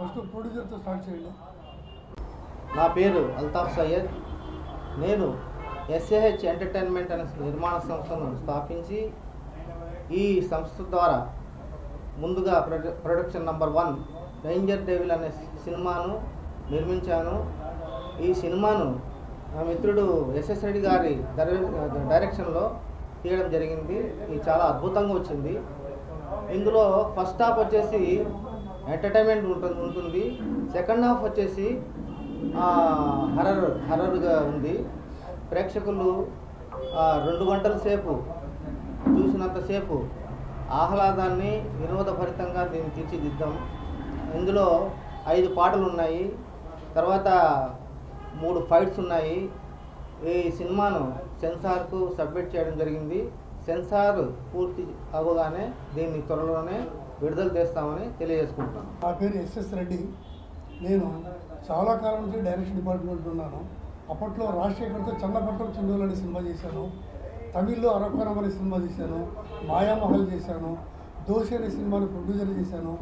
First ప్రొడ్యూసర్తో start చేయండి. నా పేరు అల్తాఫ్ సయ్యద్. నేను ఎస్ఏహెచ్ ఎంటర్టైన్మెంట్ అనే నిర్మాణ సంస్థను స్థాపించి ఈ సంస్థ ద్వారా ముందుగా ప్రొడక్షన్ నెంబర్ 1 డేంజర్ డెవిల్ అనే సినిమాను నిర్మించాను. ఈ సినిమాను నా మిత్రుడు ఎస్ఎస్ రెడ్డి గారి డైరెక్షన్లో తీయడం జరిగింది. ఇది చాలా అద్భుతంగా వచ్చింది. ఇందులో ఫస్ట్ హాఫ్ వచ్చేసి ఎంటర్టైన్మెంట్ ఉంటుంది, సెకండ్ హాఫ్ వచ్చేసి హర్రర్గా ఉంది. ప్రేక్షకులు 2 గంటల సేపు చూసినంతసేపు ఆహ్లాదాన్ని వినోదభరితంగా దీన్ని తీర్చిదిద్దాం. ఇందులో 5 పాటలు ఉన్నాయి, తర్వాత 3 ఫైట్స్ ఉన్నాయి. ఈ సినిమాను సెన్సార్కు సబ్మిట్ చేయడం జరిగింది. సెన్సార్ పూర్తి అవ్వగానే దీన్ని త్వరలోనే విడుదల చేస్తామని తెలియజేసుకుంటాను. నా పేరు ఎస్ఎస్ రెడ్డి. నేను చాలా కాలం నుంచి డైరెక్షన్ డిపార్ట్మెంట్ ఉన్నాను. అప్పట్లో రాజశేఖర్తో చన్నపట్నం చిండోలు అనే సినిమా చేశాను, తమిళ్లో అరకొరం అనే సినిమా చేశాను, మాయామహల్ చేశాను, దోషి అనే సినిమాని ప్రొడ్యూసర్ చేశాను.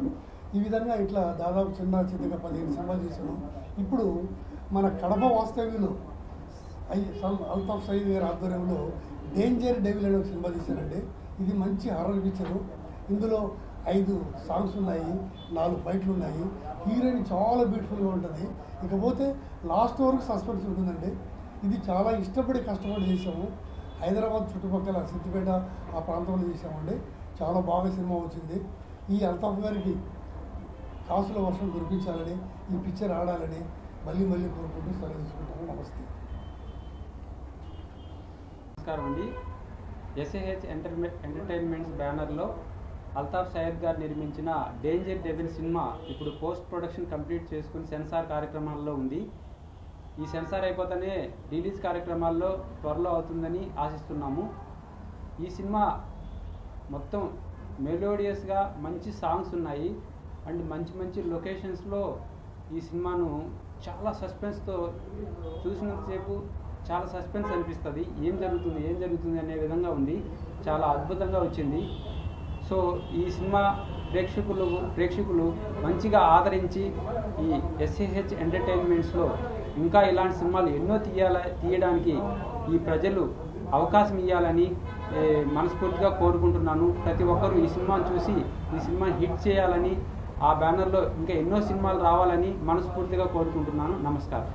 ఈ విధంగా ఇట్లా దాదాపు చిన్న చిన్నగా 15 సినిమాలు చేశాను. ఇప్పుడు మన కడప వాస్తవ్యులు అల్తాఫ్ సయ్యద్ గారి ఆధ్వర్యంలో డేంజర్ డెవిల్ అనే ఒక సినిమా తీశానండి. ఇది మంచి హర్రర్ పిక్చరు. ఇందులో 5 సాంగ్స్ ఉన్నాయి, 4 ఫైట్లు ఉన్నాయి. హీరోయిన్ చాలా బ్యూటిఫుల్గా ఉంటుంది. ఇకపోతే లాస్ట్ వరకు సస్పెన్స్ ఉంటుందండి. ఇది చాలా ఇష్టపడి కష్టపడి చేసాము. హైదరాబాద్ చుట్టుపక్కల సిద్దిపేట ఆ ప్రాంతంలో చేసామండి. చాలా బాగా సినిమా వచ్చింది. ఈ అల్తాఫ్ గారికి కాసుల వర్షం కురిపించాలని, ఈ పిక్చర్ ఆడాలని మళ్ళీ కోరుకుంటూ సెలవు తీసుకుంటాను. నమస్తే. నమస్కారం అండి. ఎస్ఏహెచ్ ఎంటర్టైన్మెంట్స్ బ్యానర్లో అల్తాఫ్ సయ్యద్ గారు నిర్మించిన డేంజర్ డెవిల్ సినిమా ఇప్పుడు పోస్ట్ ప్రొడక్షన్ కంప్లీట్ చేసుకుని సెన్సార్ కార్యక్రమాల్లో ఉంది. ఈ సెన్సార్ అయిపోతేనే రిలీజ్ కార్యక్రమాల్లో త్వరలో అవుతుందని ఆశిస్తున్నాము. ఈ సినిమా మొత్తం మెలోడియస్గా మంచి సాంగ్స్ ఉన్నాయి అండ్ మంచి లొకేషన్స్లో ఈ సినిమాను చాలా సస్పెన్స్తో చూసినంతసేపు చాలా సస్పెన్స్ అనిపిస్తుంది. ఏం జరుగుతుంది అనే విధంగా ఉంది. చాలా అద్భుతంగా వచ్చింది. సో ఈ సినిమా ప్రేక్షకులు మంచిగా ఆదరించి ఈ ఎస్ఏహెచ్ ఎంటర్టైన్మెంట్స్లో ఇంకా ఇలాంటి సినిమాలు ఎన్నో తీయడానికి ఈ ప్రజలు అవకాశం ఇవ్వాలని మనస్ఫూర్తిగా కోరుకుంటున్నాను. ప్రతి ఒక్కరూ ఈ సినిమాను చూసి ఈ సినిమా హిట్ చేయాలని, ఆ బ్యానర్లో ఇంకా ఎన్నో సినిమాలు రావాలని మనస్ఫూర్తిగా కోరుకుంటున్నాను. నమస్కారం.